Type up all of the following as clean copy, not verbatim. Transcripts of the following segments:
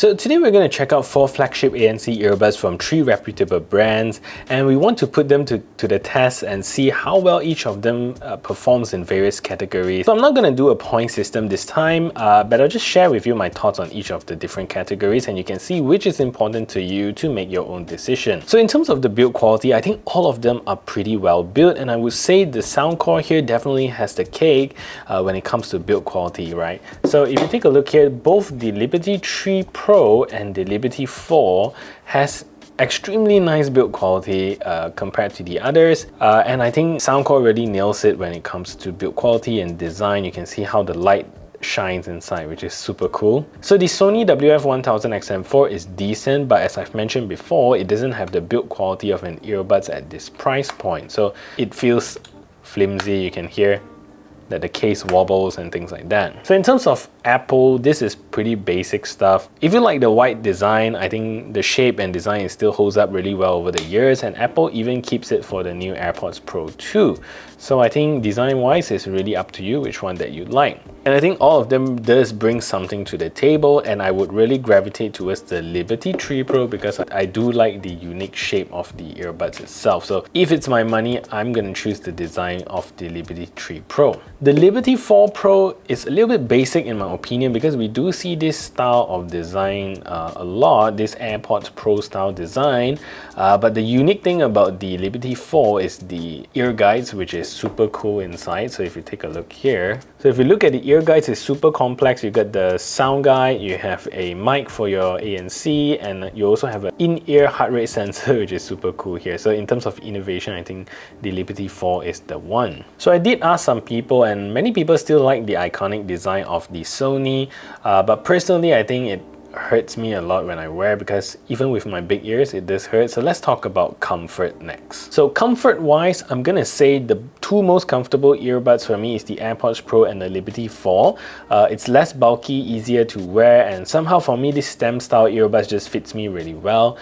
So today we're going to check out 4 flagship ANC earbuds from 3 reputable brands, and we want to put them to the test and see how well each of them performs in various categories. So I'm not going to do a point system this time, but I'll just share with you my thoughts on each of the different categories, and you can see which is important to you to make your own decision. So in terms of the build quality, I think all of them are pretty well built, and I would say the Soundcore here definitely has the cake when it comes to build quality, right? So if you take a look here, both the Liberty 3 Pro and the Liberty 4 has extremely nice build quality compared to the others, and I think Soundcore really nails it when it comes to build quality and design. You can see how the light shines inside, which is super cool. So the Sony WF1000XM4 is decent, but as I've mentioned before, it doesn't have the build quality of an earbuds at this price point. So it feels flimsy. You can hear that the case wobbles and things like that. So in terms of Apple, this is pretty basic stuff. If you like the white design, I think the shape and design still holds up really well over the years, and Apple even keeps it for the new Airpods Pro too. So I think design-wise, it's really up to you which one that you like. And I think all of them does bring something to the table, and I would really gravitate towards the Liberty 3 Pro because I do like the unique shape of the earbuds itself. So if it's my money, I'm gonna choose the design of the Liberty 3 Pro. The Liberty 4 Pro is a little bit basic in my opinion because we do see this style of design a lot, this AirPods Pro style design, but the unique thing about the Liberty 4 is the ear guides, which is super cool inside. So if you take a look here, so if you look at the ear guides, it's super complex. You got the sound guide, you have a mic for your ANC, and you also have an in-ear heart rate sensor, which is super cool here. So in terms of innovation, I think the Liberty 4 is the one. So I did ask some people, and many people still like the iconic design of the Sony, but personally I think it hurts me a lot when I wear, because even with my big ears it does hurt. So let's talk about comfort next. So comfort wise, I'm gonna say the two most comfortable earbuds for me is the AirPods Pro and the Liberty 4. It's less bulky, easier to wear, and somehow for me this stem style earbuds just fits me really well.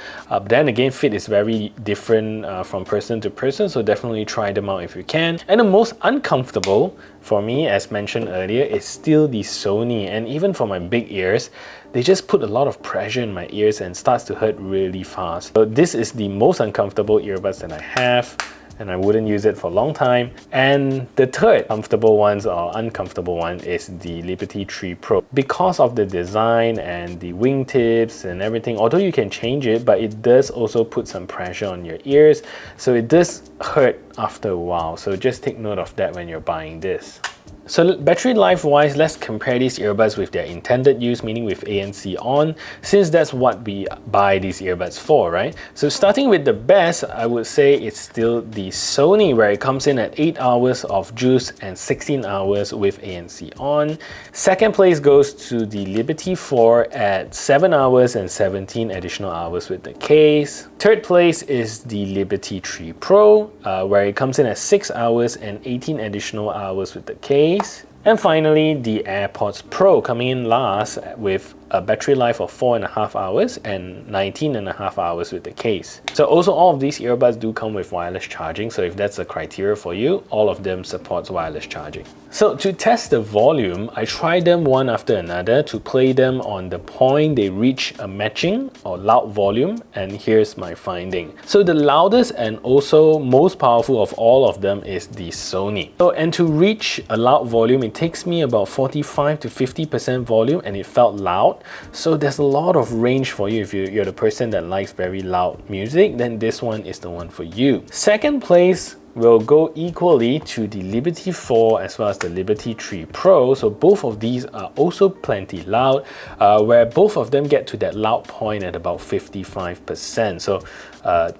Then again, fit is very different from person to person, so definitely try them out if you can. And the most uncomfortable for me, as mentioned earlier, is still the Sony, and even for my big ears, they just put a lot of pressure in my ears and starts to hurt really fast. So this is the most uncomfortable earbuds that I have, and I wouldn't use it for a long time. And the third comfortable ones or uncomfortable one is the Liberty 3 Pro. Because of the design and the wingtips and everything, although you can change it, but it does also put some pressure on your ears, so it does hurt after a while. So just take note of that when you're buying this. So battery life wise, let's compare these earbuds with their intended use, meaning with ANC on, since that's what we buy these earbuds for, right? So starting with the best, I would say it's still the Sony, where it comes in at 8 hours of juice and 16 hours with ANC on. Second place goes to the Liberty 4 at 7 hours and 17 additional hours with the case. Third place is the Liberty 3 Pro, where it comes in at 6 hours and 18 additional hours with the case. And finally, the AirPods Pro coming in last with a battery life of 4.5 hours and 19.5 hours with the case. So also all of these earbuds do come with wireless charging, so if that's a criteria for you, all of them supports wireless charging. So to test the volume, I tried them one after another to play them on the point they reach a matching or loud volume, and here's my finding. So the loudest and also most powerful of all of them is the Sony. So, and to reach a loud volume, it takes me about 45 to 50% volume, and it felt loud. So there's a lot of range for you. If you're the person that likes very loud music, then this one is the one for you. Second place will go equally to the Liberty 4 as well as the Liberty 3 Pro. So both of these are also plenty loud, where both of them get to that loud point at about 55%. So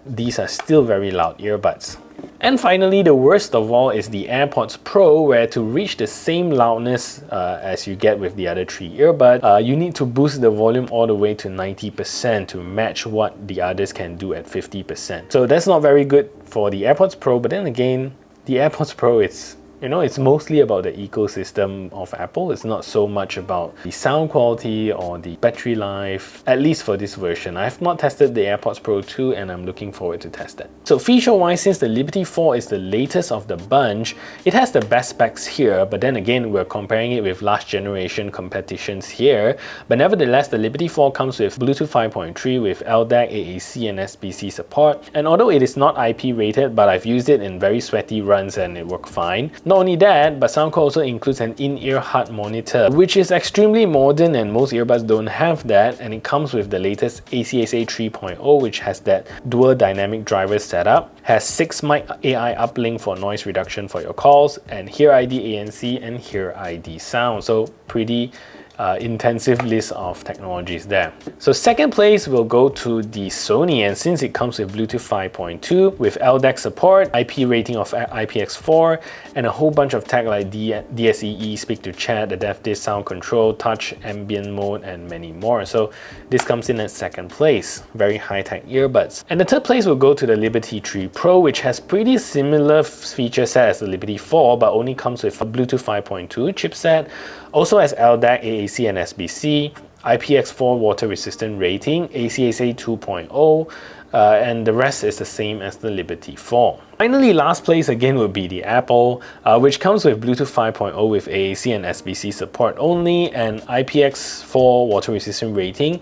these are still very loud earbuds. And finally, the worst of all is the AirPods Pro, where to reach the same loudness as you get with the other 3 earbuds, you need to boost the volume all the way to 90% to match what the others can do at 50%. So that's not very good for the AirPods Pro, but then again, the AirPods Pro, it's You know, it's mostly about the ecosystem of Apple. It's not so much about the sound quality or the battery life, at least for this version. I have not tested the AirPods Pro 2 and I'm looking forward to test that. So feature-wise, since the Liberty 4 is the latest of the bunch, it has the best specs here, but then again, we're comparing it with last generation competitions here. But nevertheless, the Liberty 4 comes with Bluetooth 5.3 with LDAC, AAC and SBC support. And although it is not IP rated, but I've used it in very sweaty runs and it worked fine. Not only that, but Soundcore also includes an in-ear HUD monitor, which is extremely modern and most earbuds don't have that, and it comes with the latest ACSA 3.0, which has that dual dynamic driver setup, has 6 mic AI uplink for noise reduction for your calls, and Hear ID ANC and Hear ID sound. So pretty intensive list of technologies there. So second place will go to the Sony, and since it comes with Bluetooth 5.2 with LDAC support, IP rating of IPX4, and a whole bunch of tech like DSEE, speak to chat, adaptive sound control, touch, ambient mode, and many more. So this comes in at second place. Very high-tech earbuds. And the third place will go to the Liberty 3 Pro, which has pretty similar feature set as the Liberty 4, but only comes with a Bluetooth 5.2 chipset. Also has LDAC, AAC and SBC, IPX4 water resistant rating, ACSA 2.0, and the rest is the same as the Liberty 4. Finally, last place again would be the Apple, which comes with Bluetooth 5.0 with AAC and SBC support only, and IPX4 water resistant rating,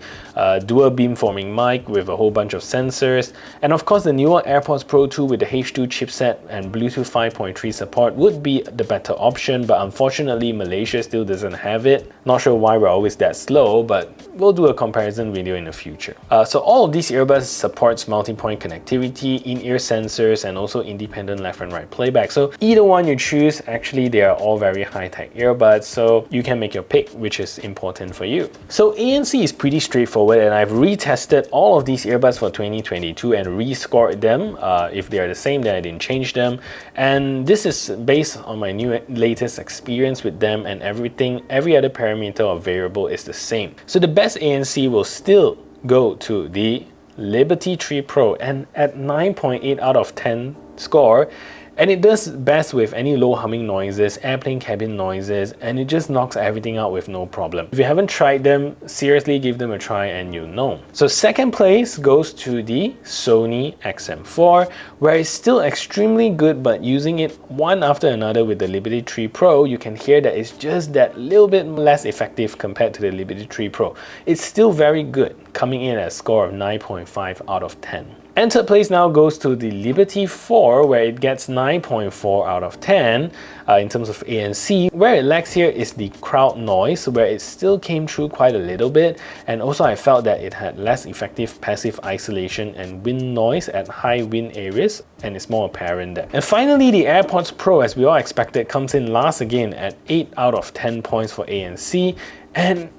dual beamforming mic with a whole bunch of sensors, and of course the newer AirPods Pro 2 with the H2 chipset and Bluetooth 5.3 support would be the better option, but unfortunately Malaysia still doesn't have it. Not sure why we're always that slow, but we'll do a comparison video in the future. So all of these earbuds supports multi-point connectivity, in-ear sensors, and also independent left and right playback. So either one you choose, actually they are all very high-tech earbuds, so you can make your pick, which is important for you. So ANC is pretty straightforward, and I've retested all of these earbuds for 2022 and rescored them. If they are the same, then I didn't change them. And this is based on my latest experience with them, and every other parameter or variable is the same. So the best ANC will still go to the Liberty 3 Pro, and at 9.8 out of 10 score, and it does best with any low humming noises, airplane cabin noises, and it just knocks everything out with no problem. If you haven't tried them, seriously give them a try and you'll know. So second place goes to the Sony XM4, where it's still extremely good, but using it one after another with the Liberty 3 Pro, you can hear that it's just that little bit less effective compared to the Liberty 3 Pro. It's still very good, coming in at a score of 9.5 out of 10. And third place now goes to the Liberty 4, where it gets 9.4 out of 10 in terms of ANC. Where it lacks here is the crowd noise, where it still came through quite a little bit, and also I felt that it had less effective passive isolation and wind noise at high wind areas, and it's more apparent there. And finally, the AirPods Pro, as we all expected, comes in last again at 8 out of 10 points for ANC, and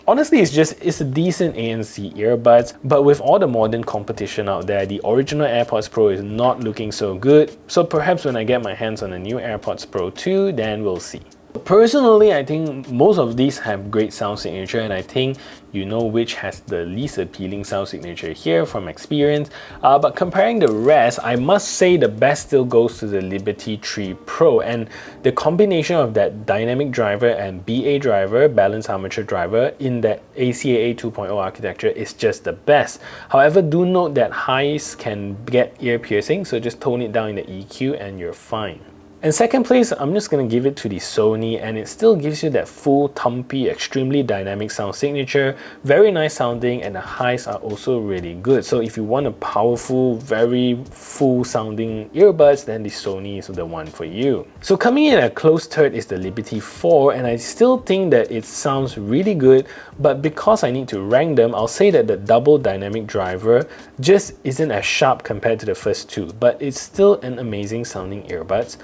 honestly, it's a decent ANC earbuds, but with all the modern competition out there, the original AirPods Pro is not looking so good. So perhaps when I get my hands on a new AirPods Pro 2, then we'll see. Personally, I think most of these have great sound signature, and I think you know which has the least appealing sound signature here from experience. But comparing the rest, I must say the best still goes to the Liberty 3 Pro, and the combination of that dynamic driver and BA driver, balanced armature driver, in that ACAA 2.0 architecture is just the best. However, do note that highs can get ear piercing, so just tone it down in the EQ and you're fine. And second place, I'm just going to give it to the Sony, and it still gives you that full, thumpy, extremely dynamic sound signature, very nice sounding, and the highs are also really good. So if you want a powerful, very full sounding earbuds, then the Sony is the one for you. So coming in at close third is the Liberty 4, and I still think that it sounds really good, but because I need to rank them, I'll say that the double dynamic driver just isn't as sharp compared to the first two, but it's still an amazing sounding earbuds.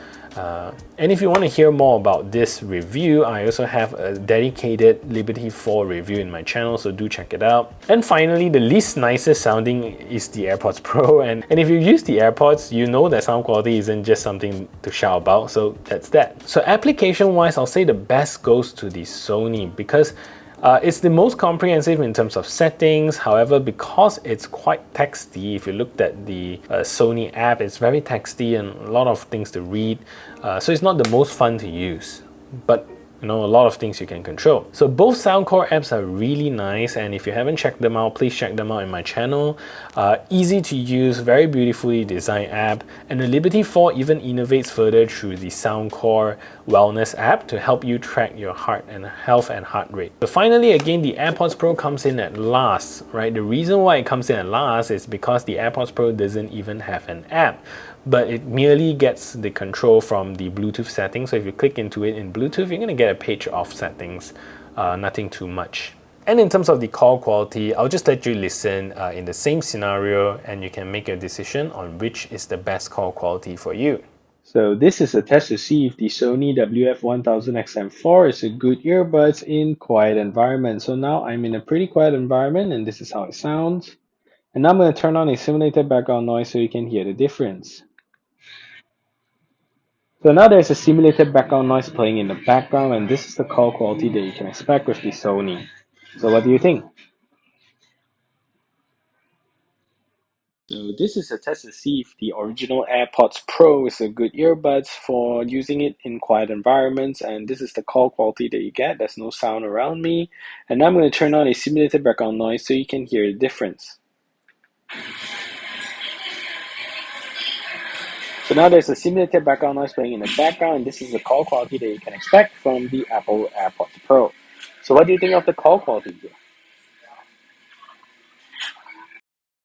And if you want to hear more about this review, I also have a dedicated Liberty 4 review in my channel, so do check it out. And finally, the least nicest sounding is the AirPods Pro, and if you use the AirPods, you know that sound quality isn't just something to shout about, so that's that. So application wise, I'll say the best goes to the Sony, because It's the most comprehensive in terms of settings. However, because it's quite texty, if you looked at the Sony app, it's very texty and a lot of things to read. So it's not the most fun to use, but a lot of things you can control. So both Soundcore apps are really nice, and if you haven't checked them out, please check them out in my channel. Easy to use, very beautifully designed app, and the Liberty 4 even innovates further through the Soundcore Wellness app to help you track your heart and health and heart rate. But finally, again, the Airpods Pro comes in at last, right? The reason why it comes in at last is because the Airpods Pro doesn't even have an app, but it merely gets the control from the Bluetooth settings. So if you click into it in Bluetooth, you're going to get a page of settings, nothing too much. And in terms of the call quality, I'll just let you listen in the same scenario, and you can make a decision on which is the best call quality for you. So this is a test to see if the Sony WF1000XM4 is a good earbuds in quiet environment. So now I'm in a pretty quiet environment, and this is how it sounds. And now I'm going to turn on a simulated background noise so you can hear the difference. So now there's a simulated background noise playing in the background, and this is the call quality that you can expect with the Sony. So what do you think? So this is a test to see if the original AirPods Pro is a good earbuds for using it in quiet environments, and this is the call quality that you get. There's no sound around me. And now I'm going to turn on a simulated background noise so you can hear the difference. So now there's a simulated background noise playing in the background, and this is the call quality that you can expect from the Apple AirPods Pro. So what do you think of the call quality here?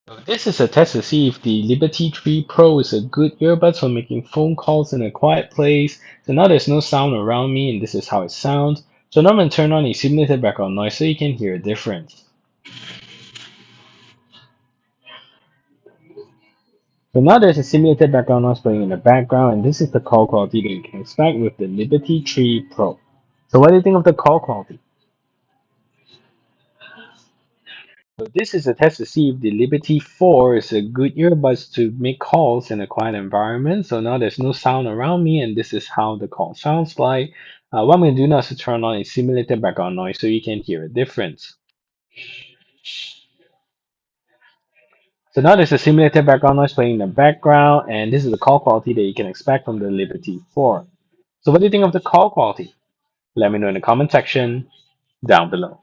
So this is a test to see if the Liberty 3 Pro is a good earbuds for making phone calls in a quiet place. So now there's no sound around me, and this is how it sounds. So now I'm going to turn on a simulated background noise so you can hear a difference. So now there's a simulated background noise playing in the background, and this is the call quality that you can expect with the Liberty 3 Pro. So what do you think of the call quality? So this is a test to see if the Liberty 4 is a good earbuds to make calls in a quiet environment. So now there's no sound around me, and this is how the call sounds like. What I'm going to do now is to turn on a simulated background noise so you can hear a difference. So now there's a simulated background noise playing in the background, and this is the call quality that you can expect from the Liberty 4. So what do you think of the call quality? Let me know in the comment section down below.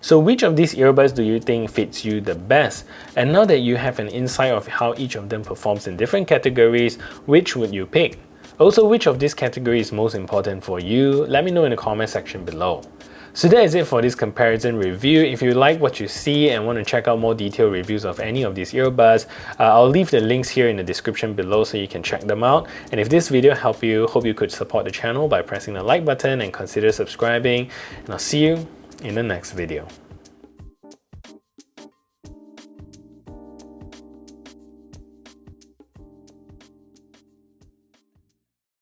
So which of these earbuds do you think fits you the best? And now that you have an insight of how each of them performs in different categories, which would you pick? Also, which of these categories is most important for you? Let me know in the comment section below. So that is it for this comparison review. If you like what you see and want to check out more detailed reviews of any of these earbuds, I'll leave the links here in the description below so you can check them out. And if this video helped you, hope you could support the channel by pressing the like button and consider subscribing. And I'll see you in the next video.